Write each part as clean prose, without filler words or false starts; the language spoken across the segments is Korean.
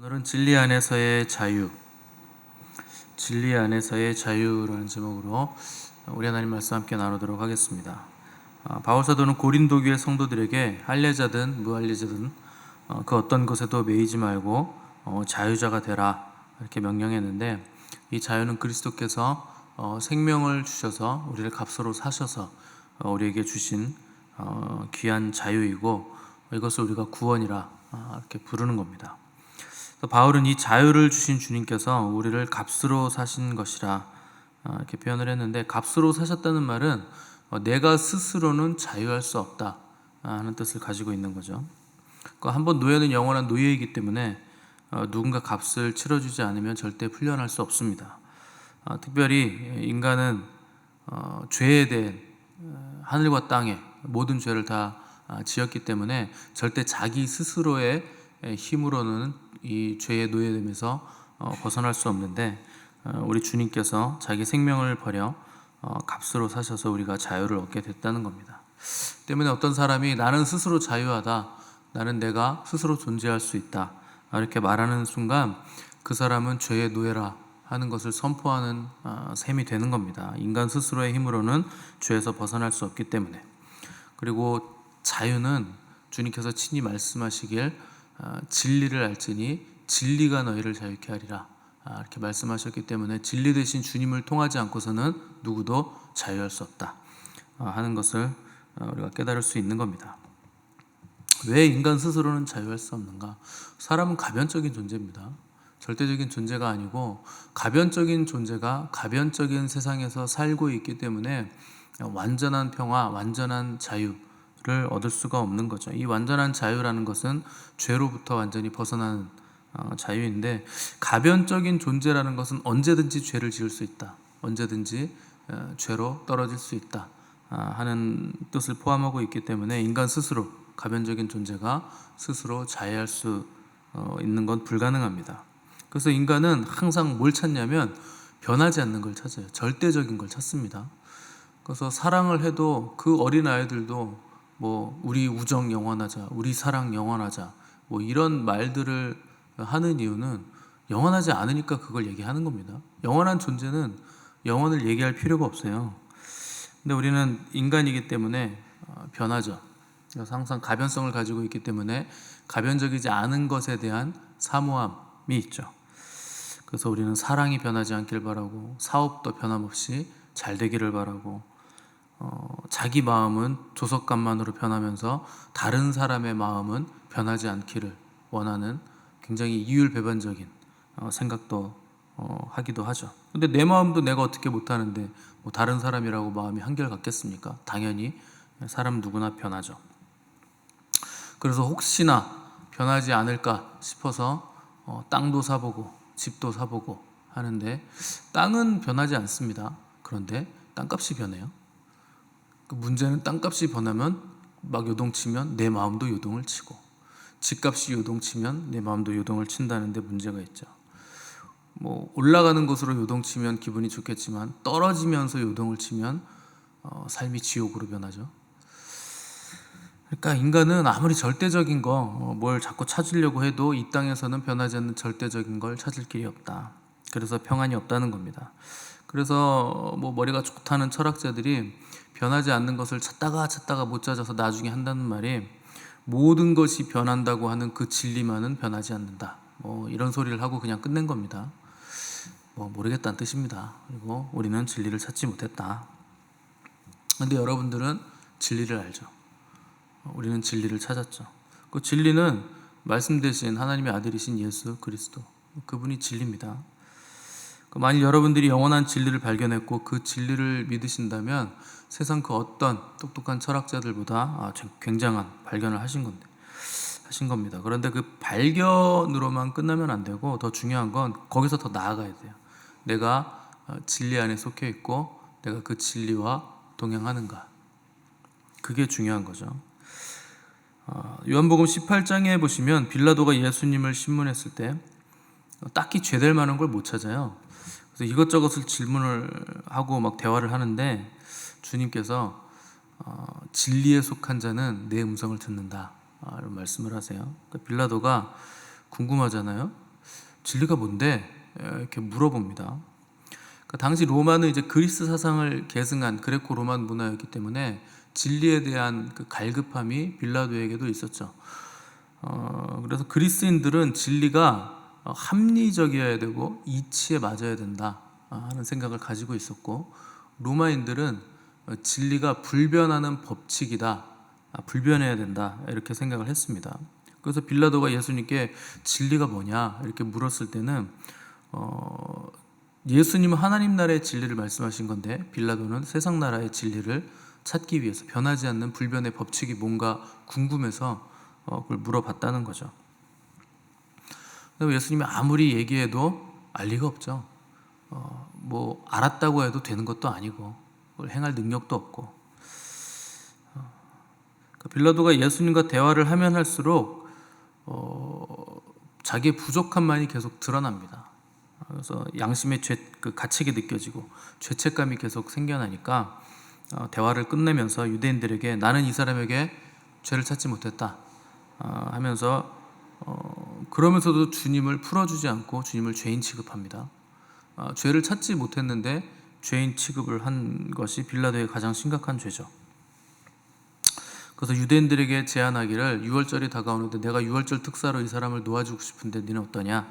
오늘은 진리 안에서의 자유, 진리 안에서의 자유라는 제목으로 우리 하나님 말씀 함께 나누도록 하겠습니다. 바울 사도는 고린도 교회 성도들에게 할례자든 무할례자든 그 어떤 것에도 매이지 말고 자유자가 되라 이렇게 명령했는데, 이 자유는 그리스도께서 생명을 주셔서 우리를 값으로 사셔서 우리에게 주신 귀한 자유이고, 이것을 우리가 구원이라 이렇게 부르는 겁니다. 바울은 이 자유를 주신 주님께서 우리를 값으로 사신 것이라 이렇게 표현을 했는데, 값으로 사셨다는 말은 내가 스스로는 자유할 수 없다 하는 뜻을 가지고 있는 거죠. 한번 노예는 영원한 노예이기 때문에 누군가 값을 치러주지 않으면 절대 풀려날 수 없습니다. 특별히 인간은 죄에 대해 하늘과 땅의 모든 죄를 다 지었기 때문에 절대 자기 스스로의 힘으로는 이 죄의 노예됨에서 벗어날 수 없는데, 우리 주님께서 자기 생명을 버려 값으로 사셔서 우리가 자유를 얻게 됐다는 겁니다. 때문에 어떤 사람이 나는 스스로 자유하다, 나는 내가 스스로 존재할 수 있다 이렇게 말하는 순간 그 사람은 죄의 노예라 하는 것을 선포하는 셈이 되는 겁니다. 인간 스스로의 힘으로는 죄에서 벗어날 수 없기 때문에. 그리고 자유는 주님께서 친히 말씀하시길 진리를 알지니 진리가 너희를 자유케 하리라 이렇게 말씀하셨기 때문에, 진리 대신 주님을 통하지 않고서는 누구도 자유할 수 없다 하는 것을 우리가 깨달을 수 있는 겁니다. 왜 인간 스스로는 자유할 수 없는가? 사람은 가변적인 존재입니다. 절대적인 존재가 아니고 가변적인 존재가 가변적인 세상에서 살고 있기 때문에 완전한 평화, 완전한 자유를 얻을 수가 없는 거죠. 이 완전한 자유라는 것은 죄로부터 완전히 벗어나는 자유인데, 가변적인 존재라는 것은 언제든지 죄를 지을 수 있다, 언제든지 죄로 떨어질 수 있다 하는 뜻을 포함하고 있기 때문에, 인간 스스로, 가변적인 존재가 스스로 자유할 수 있는 건 불가능합니다. 그래서 인간은 항상 뭘 찾냐면 변하지 않는 걸 찾아요. 절대적인 걸 찾습니다. 그래서 사랑을 해도 그 어린 아이들도 우리 우정 영원하자, 우리 사랑 영원하자 이런 말들을 하는 이유는 영원하지 않으니까 그걸 얘기하는 겁니다. 영원한 존재는 영원을 얘기할 필요가 없어요. 근데 우리는 인간이기 때문에 변하죠. 그래서 항상 가변성을 가지고 있기 때문에 가변적이지 않은 것에 대한 사모함이 있죠. 그래서 우리는 사랑이 변하지 않길 바라고, 사업도 변함없이 잘 되기를 바라고, 자기 마음은 조석감만으로 변하면서 다른 사람의 마음은 변하지 않기를 원하는 굉장히 이율배반적인 생각도 하기도 하죠. 근데 내 마음도 내가 어떻게 못하는데 다른 사람이라고 마음이 한결같겠습니까? 당연히 사람 누구나 변하죠. 그래서 혹시나 변하지 않을까 싶어서 땅도 사보고 집도 사보고 하는데, 땅은 변하지 않습니다. 그런데 땅값이 변해요. 그 문제는 땅값이 변하면 막 요동치면 내 마음도 요동을 치고, 집값이 요동치면 내 마음도 요동을 친다는 데 문제가 있죠. 올라가는 곳으로 요동치면 기분이 좋겠지만 떨어지면서 요동을 치면 삶이 지옥으로 변하죠. 그러니까 인간은 아무리 절대적인 뭘 자꾸 찾으려고 해도 이 땅에서는 변하지 않는 절대적인 걸 찾을 길이 없다. 그래서 평안이 없다는 겁니다. 그래서 머리가 좋다는 철학자들이 변하지 않는 것을 찾다가 못 찾아서 나중에 한다는 말이, 모든 것이 변한다고 하는 그 진리만은 변하지 않는다 이런 소리를 하고 그냥 끝낸 겁니다. 모르겠다는 뜻입니다. 그리고 우리는 진리를 찾지 못했다. 그런데 여러분들은 진리를 알죠. 우리는 진리를 찾았죠. 그 진리는 말씀 대신 하나님의 아들이신 예수 그리스도, 그분이 진리입니다. 만일 여러분들이 영원한 진리를 발견했고 그 진리를 믿으신다면 세상 그 어떤 똑똑한 철학자들보다 굉장한 발견을 하신 겁니다. 그런데 그 발견으로만 끝나면 안 되고, 더 중요한 건 거기서 더 나아가야 돼요. 내가 진리 안에 속해 있고 내가 그 진리와 동행하는가, 그게 중요한 거죠. 요한복음 18장에 보시면 빌라도가 예수님을 신문했을 때 딱히 죄될 만한 걸 못 찾아요. 그래서 이것저것을 질문을 하고 막 대화를 하는데, 주님께서 진리에 속한 자는 내 음성을 듣는다 이런 말씀을 하세요. 그러니까 빌라도가 궁금하잖아요. 진리가 뭔데? 이렇게 물어봅니다. 그 당시 로마는 이제 그리스 사상을 계승한 그레코 로만 문화였기 때문에 진리에 대한 그 갈급함이 빌라도에게도 있었죠. 그래서 그리스인들은 진리가 합리적이어야 되고 이치에 맞아야 된다 하는 생각을 가지고 있었고, 로마인들은 진리가 불변하는 법칙이다, 불변해야 된다, 이렇게 생각을 했습니다. 그래서 빌라도가 예수님께 진리가 뭐냐 이렇게 물었을 때는 예수님은 하나님 나라의 진리를 말씀하신 건데, 빌라도는 세상 나라의 진리를 찾기 위해서 변하지 않는 불변의 법칙이 뭔가 궁금해서 그걸 물어봤다는 거죠. 예수님이 아무리 얘기해도 알 리가 없죠. 뭐 알았다고 해도 되는 것도 아니고 그걸 행할 능력도 없고. 빌라도가 예수님과 대화를 하면 할수록 자기의 부족함만이 계속 드러납니다. 그래서 양심의 그 가책이 느껴지고 죄책감이 계속 생겨나니까 대화를 끝내면서 유대인들에게 나는 이 사람에게 죄를 찾지 못했다 하면서 그러면서도 주님을 풀어주지 않고 주님을 죄인 취급합니다. 죄를 찾지 못했는데 죄인 취급을 한 것이 빌라도의 가장 심각한 죄죠. 그래서 유대인들에게 제안하기를, 유월절이 다가오는데 내가 유월절 특사로 이 사람을 놓아주고 싶은데 너는 어떠냐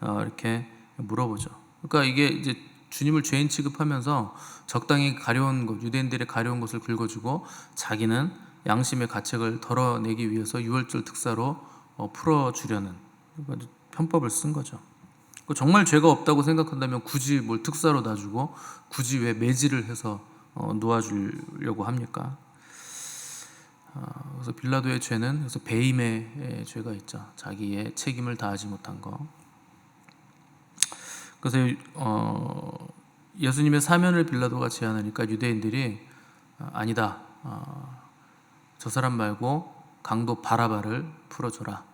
이렇게 물어보죠. 그러니까 이게 이제 주님을 죄인 취급하면서 적당히 가려운 것, 유대인들의 가려운 것을 긁어주고 자기는 양심의 가책을 덜어내기 위해서 유월절 특사로 풀어주려는 편법을 쓴 거죠. 정말 죄가 없다고 생각한다면 굳이 뭘 특사로 놔주고 굳이 왜 매질을 해서 놓아주려고 합니까? 그래서 빌라도의 죄는, 그래서 배임의 죄가 있죠. 자기의 책임을 다하지 못한 거. 그래서 예수님의 사면을 빌라도가 제안하니까 유대인들이 아니다, 저 사람 말고 강도 바라바를 풀어줘라,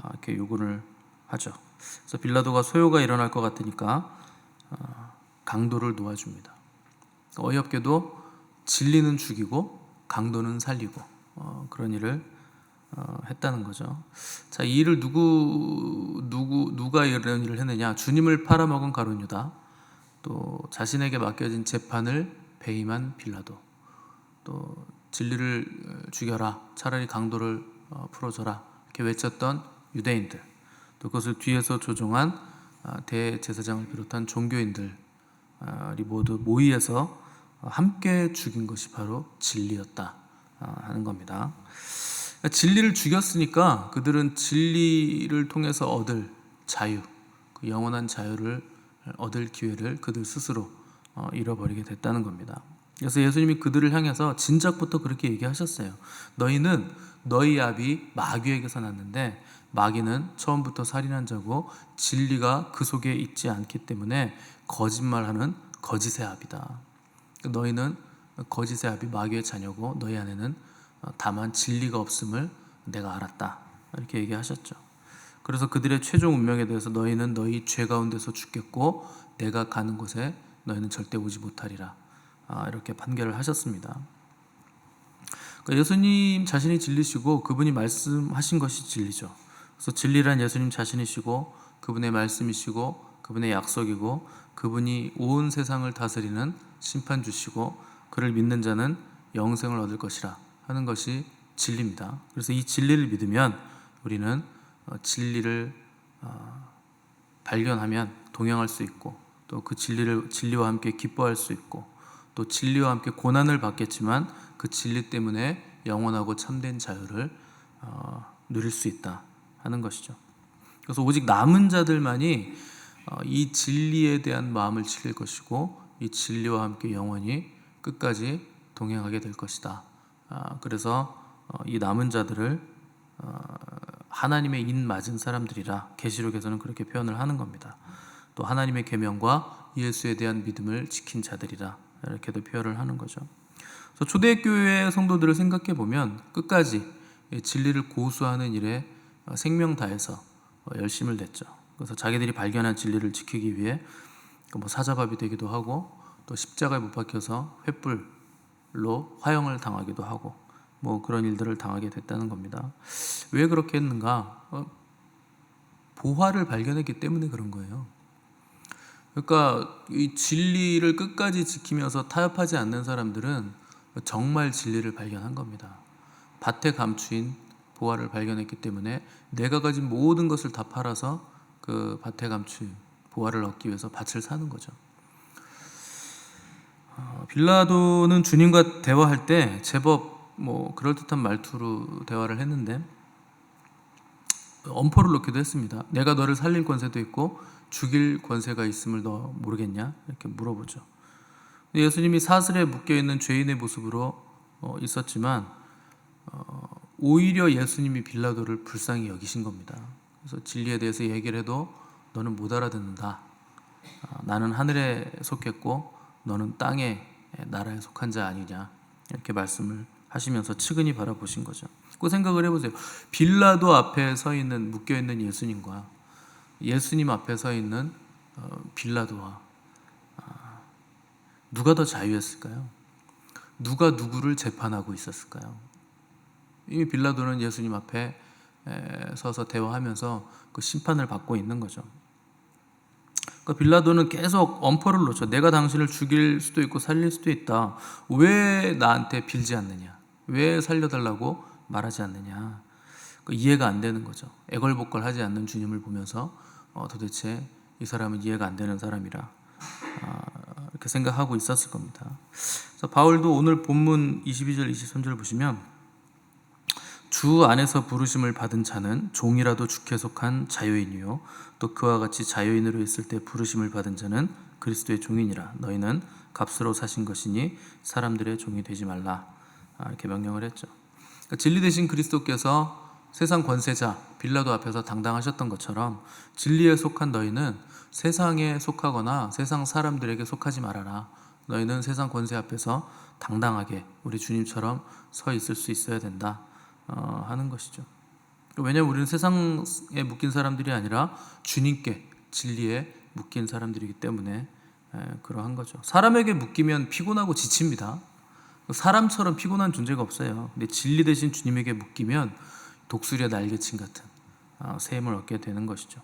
이렇게 요구를 하죠. 그래서 빌라도가 소요가 일어날 것 같으니까 강도를 놓아줍니다. 어이없게도 진리는 죽이고 강도는 살리고 그런 일을 했다는 거죠. 자, 이 일을 누가 이런 일을 했느냐? 주님을 팔아먹은 가룟 유다, 또 자신에게 맡겨진 재판을 배임한 빌라도, 또 진리를 죽여라, 차라리 강도를 풀어줘라 이렇게 외쳤던 유대인들, 또 그것을 뒤에서 조종한 대제사장을 비롯한 종교인들이 모두 모의해서 함께 죽인 것이 바로 진리였다 하는 겁니다. 진리를 죽였으니까 그들은 진리를 통해서 얻을 자유, 그 영원한 자유를 얻을 기회를 그들 스스로 잃어버리게 됐다는 겁니다. 그래서 예수님이 그들을 향해서 진작부터 그렇게 얘기하셨어요. 너희는 너희 아비 마귀에게서 났는데 마귀는 처음부터 살인한 자고 진리가 그 속에 있지 않기 때문에 거짓말하는 거짓의 아비다. 너희는 거짓의 아비 마귀의 자녀고 너희 안에는 다만 진리가 없음을 내가 알았다, 이렇게 얘기하셨죠. 그래서 그들의 최종 운명에 대해서 너희는 너희 죄 가운데서 죽겠고 내가 가는 곳에 너희는 절대 오지 못하리라, 이렇게 판결을 하셨습니다. 그러니까 예수님 자신이 진리시고 그분이 말씀하신 것이 진리죠. 그래서 진리란 예수님 자신이시고 그분의 말씀이시고 그분의 약속이고 그분이 온 세상을 다스리는 심판주시고 그를 믿는 자는 영생을 얻을 것이라 하는 것이 진리입니다. 그래서 이 진리를 믿으면 우리는 진리를 발견하면 동행할 수 있고, 또 그 진리와 함께 기뻐할 수 있고, 또 진리와 함께 고난을 받겠지만 그 진리 때문에 영원하고 참된 자유를 누릴 수 있다 하는 것이죠. 그래서 오직 남은 자들만이 이 진리에 대한 마음을 지킬 것이고 이 진리와 함께 영원히 끝까지 동행하게 될 것이다. 그래서 이 남은 자들을 하나님의 인 맞은 사람들이라 계시록에서는 그렇게 표현을 하는 겁니다. 또 하나님의 계명과 예수에 대한 믿음을 지킨 자들이라 이렇게도 표현을 하는 거죠. 그래서 초대교회 성도들을 생각해 보면 끝까지 진리를 고수하는 일에 생명 다해서 열심을 냈죠. 그래서 자기들이 발견한 진리를 지키기 위해 사자밥이 되기도 하고, 또 십자가에 못 박혀서 횃불로 화형을 당하기도 하고, 그런 일들을 당하게 됐다는 겁니다. 왜 그렇게 했는가? 보화를 발견했기 때문에 그런 거예요. 그러니까 이 진리를 끝까지 지키면서 타협하지 않는 사람들은 정말 진리를 발견한 겁니다. 밭에 감추인 보화를 발견했기 때문에 내가 가진 모든 것을 다 팔아서 그 밭에 감추인 보화를 얻기 위해서 밭을 사는 거죠. 빌라도는 주님과 대화할 때 제법 그럴듯한 말투로 대화를 했는데 엄포를 놓기도 했습니다. 내가 너를 살릴 권세도 있고 죽일 권세가 있음을 너 모르겠냐? 이렇게 물어보죠. 예수님이 사슬에 묶여있는 죄인의 모습으로 있었지만 오히려 예수님이 빌라도를 불쌍히 여기신 겁니다. 그래서 진리에 대해서 얘기를 해도 너는 못 알아듣는다. 나는 하늘에 속했고 너는 땅의 나라에 속한 자 아니냐, 이렇게 말씀을 하시면서 측은히 바라보신 거죠. 그 생각을 해보세요. 빌라도 앞에 서 있는 묶여있는 예수님과 예수님 앞에 서 있는 빌라도와 누가 더 자유했을까요? 누가 누구를 재판하고 있었을까요? 이미 빌라도는 예수님 앞에 서서 대화하면서 그 심판을 받고 있는 거죠. 그러니까 빌라도는 계속 엄포를 놓죠. 내가 당신을 죽일 수도 있고 살릴 수도 있다. 왜 나한테 빌지 않느냐? 왜 살려달라고 말하지 않느냐? 이해가 안 되는 거죠. 애걸복걸하지 않는 주님을 보면서 도대체 이 사람은 이해가 안 되는 사람이라 이렇게 생각하고 있었을 겁니다. 그래서 바울도 오늘 본문 22절 23절 보시면 주 안에서 부르심을 받은 자는 종이라도 주께 속한 자유인이요 또 그와 같이 자유인으로 있을 때 부르심을 받은 자는 그리스도의 종이니라. 너희는 값으로 사신 것이니 사람들의 종이 되지 말라. 이렇게 명령을 했죠. 그러니까 진리 되신 그리스도께서 세상 권세자 빌라도 앞에서 당당하셨던 것처럼 진리에 속한 너희는 세상에 속하거나 세상 사람들에게 속하지 말아라. 너희는 세상 권세 앞에서 당당하게 우리 주님처럼 서 있을 수 있어야 된다 하는 것이죠. 왜냐하면 우리는 세상에 묶인 사람들이 아니라 주님께 진리에 묶인 사람들이기 때문에 그러한 거죠. 사람에게 묶이면 피곤하고 지칩니다. 사람처럼 피곤한 존재가 없어요. 근데 진리 되신 주님에게 묶이면 독수리의 날개침 같은 샘을 얻게 되는 것이죠.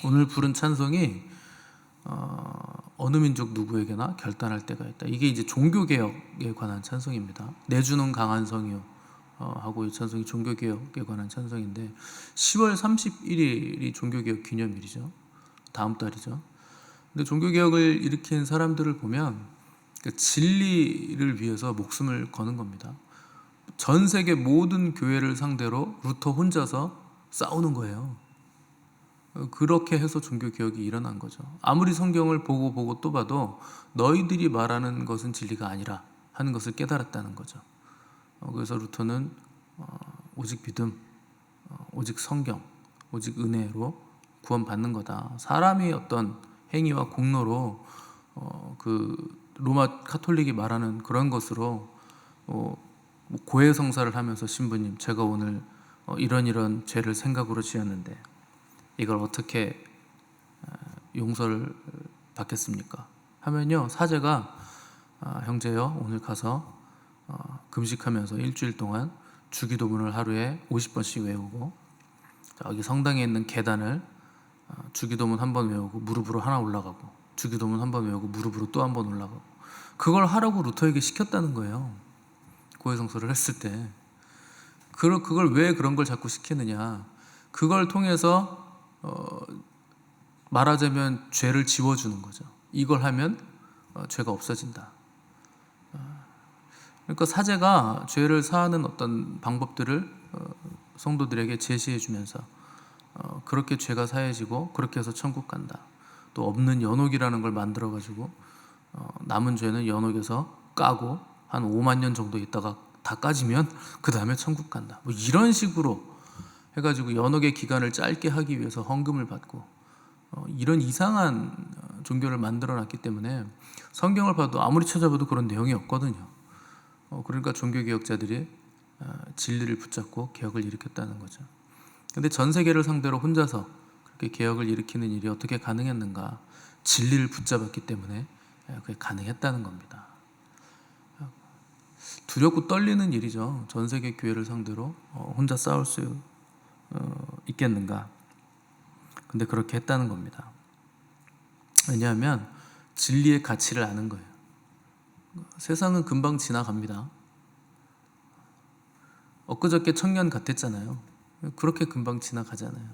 오늘 부른 찬송이 어느 민족 누구에게나 결단할 때가 있다. 이게 이제 종교개혁에 관한 찬송입니다. 내주는 강한 성이요 하고 이 찬송이 종교개혁에 관한 찬송인데 10월 31일이 종교개혁 기념일이죠. 다음 달이죠. 근데 종교개혁을 일으킨 사람들을 보면 그 진리를 위해서 목숨을 거는 겁니다. 전 세계 모든 교회를 상대로 루터 혼자서 싸우는 거예요. 그렇게 해서 종교개혁이 일어난 거죠. 아무리 성경을 보고 또 봐도 너희들이 말하는 것은 진리가 아니라 하는 것을 깨달았다는 거죠. 그래서 루터는 오직 믿음, 오직 성경, 오직 은혜로 구원받는 거다. 사람이 어떤 행위와 공로로 그 로마 카톨릭이 말하는 그런 것으로 고해성사를 하면서 신부님 제가 오늘 이런 죄를 생각으로 지었는데 이걸 어떻게 용서를 받겠습니까? 하면요 사제가 형제요 오늘 가서 금식하면서 일주일 동안 주기도문을 하루에 50번씩 외우고 여기 성당에 있는 계단을 주기도문 한 번 외우고 무릎으로 하나 올라가고 주기도문 한 번 외우고 무릎으로 또 한 번 올라가고 그걸 하라고 루터에게 시켰다는 거예요. 고해성사를 했을 때 그걸 왜 그런 걸 자꾸 시키느냐? 그걸 통해서 말하자면 죄를 지워주는 거죠. 이걸 하면 죄가 없어진다. 그러니까 사제가 죄를 사하는 어떤 방법들을 성도들에게 제시해 주면서 그렇게 죄가 사해지고 그렇게 해서 천국 간다. 또 없는 연옥이라는 걸 만들어 가지고 남은 죄는 연옥에서 까고 한 5만 년 정도 있다가 다 까지면 그 다음에 천국 간다. 이런 식으로 해가지고 연옥의 기간을 짧게 하기 위해서 헌금을 받고 이런 이상한 종교를 만들어놨기 때문에 성경을 봐도 아무리 찾아봐도 그런 내용이 없거든요. 그러니까 종교개혁자들이 진리를 붙잡고 개혁을 일으켰다는 거죠. 그런데 전 세계를 상대로 혼자서 그렇게 개혁을 일으키는 일이 어떻게 가능했는가? 진리를 붙잡았기 때문에 그게 가능했다는 겁니다. 두렵고 떨리는 일이죠. 전 세계 교회를 상대로 혼자 싸울 수 있겠는가? 근데 그렇게 했다는 겁니다. 왜냐하면 진리의 가치를 아는 거예요. 세상은 금방 지나갑니다. 엊그저께 청년 같았잖아요. 그렇게 금방 지나가잖아요.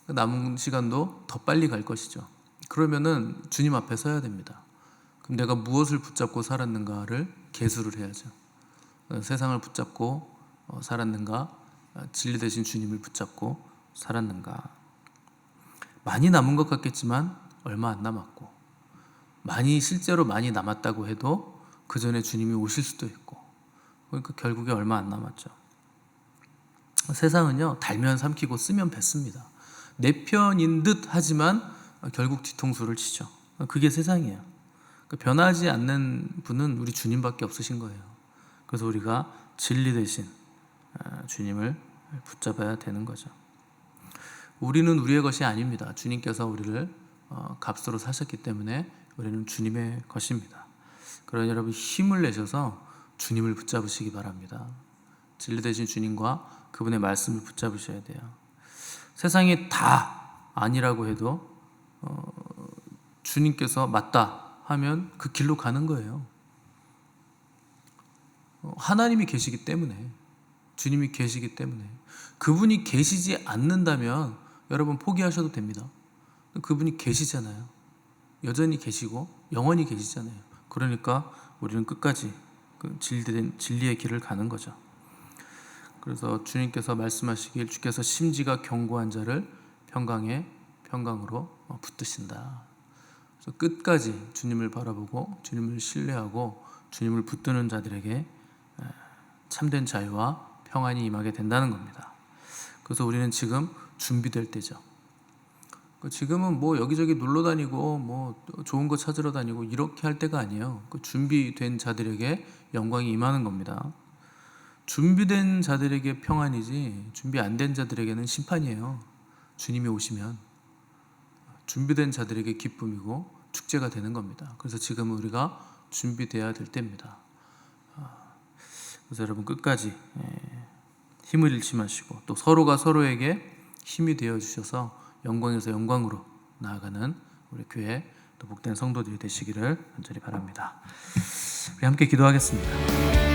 남은 시간도 더 빨리 갈 것이죠. 그러면은 주님 앞에 서야 됩니다. 그럼 내가 무엇을 붙잡고 살았는가를 계수를 해야죠. 세상을 붙잡고 살았는가, 진리 되신 주님을 붙잡고 살았는가. 많이 남은 것 같겠지만 얼마 안 남았고, 실제로 많이 남았다고 해도 그 전에 주님이 오실 수도 있고, 그러니까 결국에 얼마 안 남았죠. 세상은요, 달면 삼키고 쓰면 뱉습니다. 내 편인 듯 하지만 결국 뒤통수를 치죠. 그게 세상이에요. 그러니까 변하지 않는 분은 우리 주님밖에 없으신 거예요. 그래서 우리가 진리 되신 주님을 붙잡아야 되는 거죠. 우리는 우리의 것이 아닙니다. 주님께서 우리를 값으로 사셨기 때문에 우리는 주님의 것입니다. 그러니 여러분 힘을 내셔서 주님을 붙잡으시기 바랍니다. 진리 되신 주님과 그분의 말씀을 붙잡으셔야 돼요. 세상이 다 아니라고 해도 주님께서 맞다 하면 그 길로 가는 거예요. 하나님이 계시기 때문에, 주님이 계시기 때문에. 그분이 계시지 않는다면 여러분 포기하셔도 됩니다. 그분이 계시잖아요. 여전히 계시고 영원히 계시잖아요. 그러니까 우리는 끝까지 그 진리의 길을 가는 거죠. 그래서 주님께서 말씀하시길 주께서 심지가 견고한 자를 평강으로 붙드신다. 그래서 끝까지 주님을 바라보고 주님을 신뢰하고 주님을 붙드는 자들에게 참된 자유와 평안이 임하게 된다는 겁니다. 그래서 우리는 지금 준비될 때죠. 지금은 뭐 여기저기 놀러 다니고 뭐 좋은 거 찾으러 다니고 이렇게 할 때가 아니에요. 준비된 자들에게 영광이 임하는 겁니다. 준비된 자들에게 평안이지 준비 안 된 자들에게는 심판이에요. 주님이 오시면 준비된 자들에게 기쁨이고 축제가 되는 겁니다. 그래서 지금 우리가 준비돼야 될 때입니다. 그래서 여러분 끝까지 힘을 잃지 마시고 또 서로가 서로에게 힘이 되어 주셔서 영광에서 영광으로 나아가는 우리 교회 또 복된 성도들이 되시기를 간절히 바랍니다. 우리 함께 기도하겠습니다.